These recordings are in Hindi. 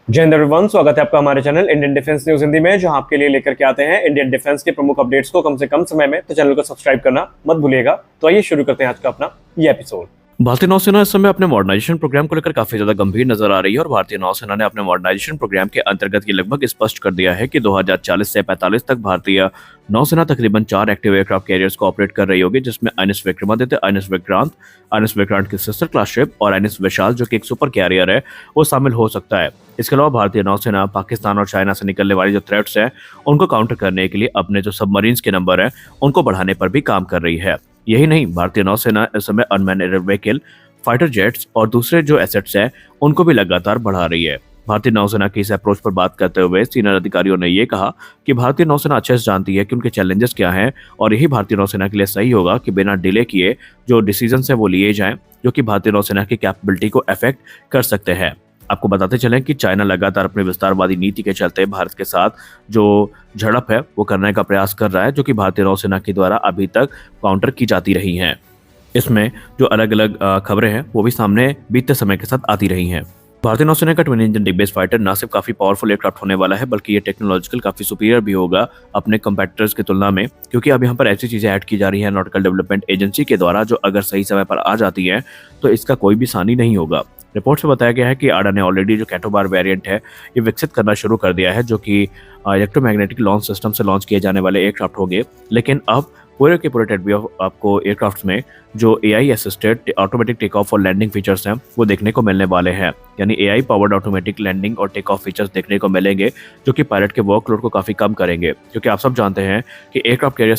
जय हिंद एवरीवन, स्वागत है आपका हमारे channel Indian defence news Hindi में, जहां आपके लिए लेकर के आते हैं इंडियन डिफेंस के प्रमुख अपडेट्स को कम से कम समय में। तो चैनल को सब्सक्राइब करना मत भूलिएगा। तो आइए शुरू करते हैं आज का अपना ये एपिसोड। भारतीय नौसेना इस समय अपने मॉडर्नाइजेशन प्रोग्राम को लेकर काफी ज्यादा गंभीर नजर आ रही है और भारतीय नौसेना ने अपने मॉडर्नाइजेशन प्रोग्राम के अंतर्गत ये लगभग स्पष्ट कर दिया है कि 2040 से 45 तक भारतीय नौसेना तकरीबन 4 एक्टिव एयरक्राफ्ट कैरियर्स को ऑपरेट कर रही होगी, जिसमें आईएनएस विक्रमादित्य, आईएनएस विक्रांत की सिस्टर क्लास शिप और आईएनएस विशाल जो कि एक सुपर कैरियर है वो शामिल हो सकता है। इसके अलावा भारतीय नौसेना पाकिस्तान और चाइना से निकलने वाली जो थ्रेट्स है उनको काउंटर करने के लिए अपने जो सबमरीन्स के नंबर है उनको बढ़ाने पर भी काम कर रही है। यही नहीं, भारतीय नौसेना इस समय unmanned air vehicle, fighter jets और दूसरे जो एसेट्स हैं उनको भी लगातार बढ़ा रही है। भारतीय नौसेना की इस अप्रोच पर बात करते हुए सीनियर अधिकारियों ने ये कहा कि भारतीय नौसेना अच्छे से जानती है कि उनके चैलेंजेस क्या हैं और यही भारतीय नौसेना के लिए सही होगा कि बिना डिले किए जो डिसीजंस है वो लिए जाएं जो कि भारतीय नौसेना की कैपेबिलिटी को अफेक्ट कर सकते हैं। आपको बताते चलें कि चाइना लगातार अपनी विस्तारवादी नीति के चलते भारत के साथ जो झड़प है वो करने का प्रयास कर रहा है, जो कि भारतीय नौसेना के द्वारा अभी तक काउंटर की जाती रही हैं। इसमें जो अलग अलग खबरें हैं वो भी सामने बीतते समय के साथ आती रही हैं। भारतीय नौसेना का ट्विन इंजन डिग बेस फाइटर न सिर्फ काफी पावरफुल एयरक्राफ्ट होने वाला है बल्कि ये टेक्नोलॉजिकल काफी सुपीरियर भी होगा अपने कंपेटिटर्स की तुलना में, क्योंकि अब यहाँ पर ऐसी चीजें ऐड की जा रही है नॉटिकल डेवलपमेंट एजेंसी के द्वारा जो अगर सही समय पर आ जाती है तो इसका कोई भी सानी नहीं होगा। रिपोर्ट में बताया गया है कि आडा ने ऑलरेडी जो कैटोबार वेरिएंट है ये विकसित करना शुरू कर दिया है, जो कि इलेक्ट्रोमैग्नेटिक लॉन्च सिस्टम से लॉन्च किए जाने वाले एयरक्राफ्ट होंगे। लेकिन अब पूरे के पूरे टेडबी आपको एयरक्राफ्ट में जो AI assisted automatic take off और लैंडिंग फीचर्स हैं वो देखने को मिलने वाले हैं, यानी एआई पावर्ड ऑटोमेटिक लैंडिंग और टेक ऑफ फीचर्स देखने को मिलेंगे जो कि पायलट के वर्कलोड को काफी कम करेंगे। क्योंकि आप सब जानते हैं कि एयरक्राफ्ट कैरियर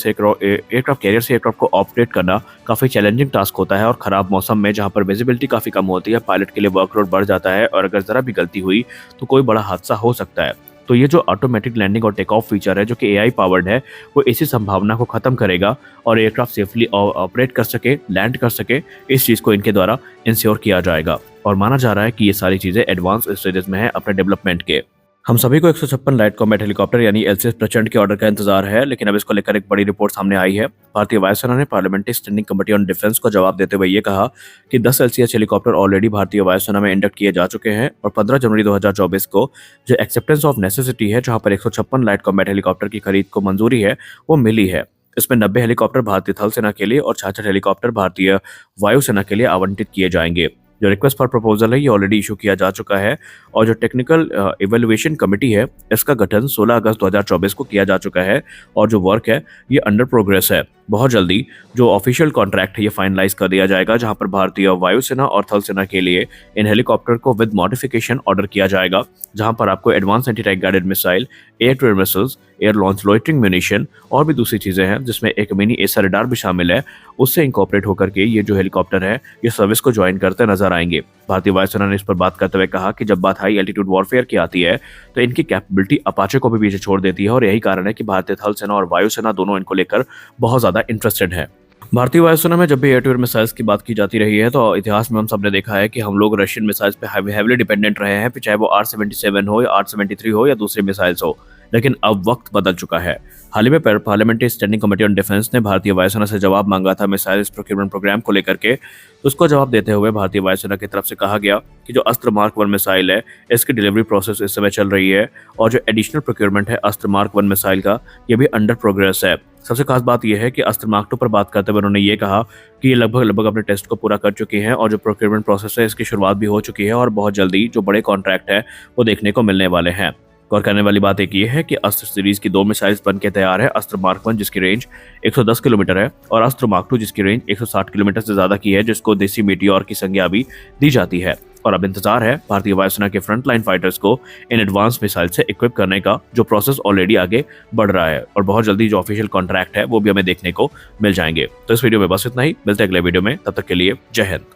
से एयरक्राफ्ट को ऑपरेट करना काफी चैलेंजिंग टास्क होता है और खराब मौसम में जहां पर विजिबिलिटी काफी कम होती है पायलट के लिए वर्कलोड बढ़ जाता है और अगर जरा भी गलती हुई तो कोई बड़ा हादसा हो सकता है। तो ये जो ऑटोमेटिक लैंडिंग और टेक ऑफ फीचर है जो कि एआई पावर्ड है वो इसी संभावना को खत्म करेगा और एयरक्राफ्ट सेफली ऑपरेट कर सके, लैंड कर सके, इस चीज को इनके द्वारा इंश्योर किया जाएगा। और माना जा रहा है कि ये सारी चीजें एडवांस स्टेजेस में है अपने डेवलपमेंट के। हम सभी को 156 लाइट कॉम्बैट हेलीकॉप्टर यानी एलसीएस प्रचंड के ऑर्डर का इंतजार है, लेकिन अब इसको लेकर एक बड़ी रिपोर्ट सामने आई है। भारतीय वायुसेना ने parliamentary standing committee on defence को जवाब देते हुए ये कहा कि 10 एलसीएस हेलीकॉप्टर ऑलरेडी भारतीय वायुसेना में इंडक्ट किए जा चुके हैं और 15 जनवरी 2024 को जो एक्सेप्टेंस ऑफ नेसेसिटी है जहां पर 156 लाइट कॉम्बैट हेलीकॉप्टर की खरीद को मंजूरी है वो मिली है। इसमें 90 हेलीकॉप्टर भारतीय थल सेना के लिए और 66 हेलीकॉप्टर भारतीय वायुसेना के लिए आवंटित किए जाएंगे। जो रिक्वेस्ट फॉर प्रपोजल है ये ऑलरेडी इशू किया जा चुका है और जो टेक्निकल इवैल्यूएशन कमेटी है इसका गठन 16 अगस्त 2024 को किया जा चुका है और जो वर्क है ये अंडर प्रोग्रेस है। बहुत जल्दी जो ऑफिशियल कॉन्ट्रैक्ट है ये फाइनलाइज कर दिया जाएगा जहां पर भारतीय वायुसेना और थल सेना के लिए इन हेलीकॉप्टर को विद मॉडिफिकेशन ऑर्डर किया जाएगा, जहां पर आपको advance anti tank guided missile, air to air missiles, air launch loitering munition और भी दूसरी चीजें हैं जिसमें एक मिनी एसर रडार भी शामिल है, उससे इंकॉर्पोरेट होकर के ये जो हेलीकॉप्टर है ये सर्विस को ज्वाइन करते नजर आएंगे। भारतीय वायुसेना ने इस पर बात करते हुए कहा कि जब बात हाई एल्टीट्यूड वॉरफेयर की आती है तो इनकी कैपेबिलिटी अपाचे को भी पीछे छोड़ देती है और यही कारण है कि भारतीय थल सेना और वायुसेना दोनों इनको लेकर बहुत ज्यादा इंटरेस्टेड है। भारतीय वायुसेना में जब भी एयर टू एयर मिसाइल्स की बात की जाती रही है तो इतिहास में हम सबने देखा है कि हम लोग रशियन मिसाइल्स पे हेवीली डिपेंडेंट रहे हैं, चाहे वो R-77 हो या R-73 हो या दूसरे मिसाइल्स हो। लेकिन अब वक्त बदल चुका है। हाल ही में parliamentary standing committee on defence ने भारतीय वायुसेना से जवाब मांगा था मिसाइल प्रोक्योरमेंट प्रोग्राम को लेकर के। उसको जवाब देते हुए भारतीय वायुसेना की तरफ से कहा गया कि जो अस्त्र मार्क 1 मिसाइल है इसकी डिलीवरी प्रोसेस इस समय चल रही है और जो एडिशनल प्रोक्योरमेंट है अस्त्र मार्क 1 मिसाइल का ये भी अंडर प्रोग्रेस है। सबसे खास बात यह है कि अस्त्र मार्क 2 पर बात करते हुए उन्होंने ये कहा कि ये लगभग अपने टेस्ट को पूरा कर चुकी हैं और जो प्रोक्योरमेंट प्रोसेस है इसकी शुरुआत भी हो चुकी है और बहुत जल्दी जो बड़े कॉन्ट्रैक्ट है वो देखने को मिलने वाले हैं। गौर करने वाली बात एक ये है कि अस्त्र सीरीज की 2 मिसाइल्स बन के तैयार है, अस्त्र मार्क 1 जिसकी रेंज 110 किलोमीटर है और अस्त्र मार्क 2 जिसकी रेंज 160 किलोमीटर से ज्यादा की है, जिसको देसी मीटियोर की संज्ञा भी दी जाती है। और अब इंतजार है भारतीय वायुसेना के फ्रंट लाइन फाइटर्स को इन एडवांस मिसाइल से इक्विप करने का, जो प्रोसेस ऑलरेडी आगे बढ़ रहा है और बहुत जल्दी जो ऑफिशियल कॉन्ट्रैक्ट है वो भी हमें देखने को मिल जाएंगे। तो इस वीडियो में बस इतना ही, मिलते हैं अगले वीडियो में, तब तक के लिए जय हिंद।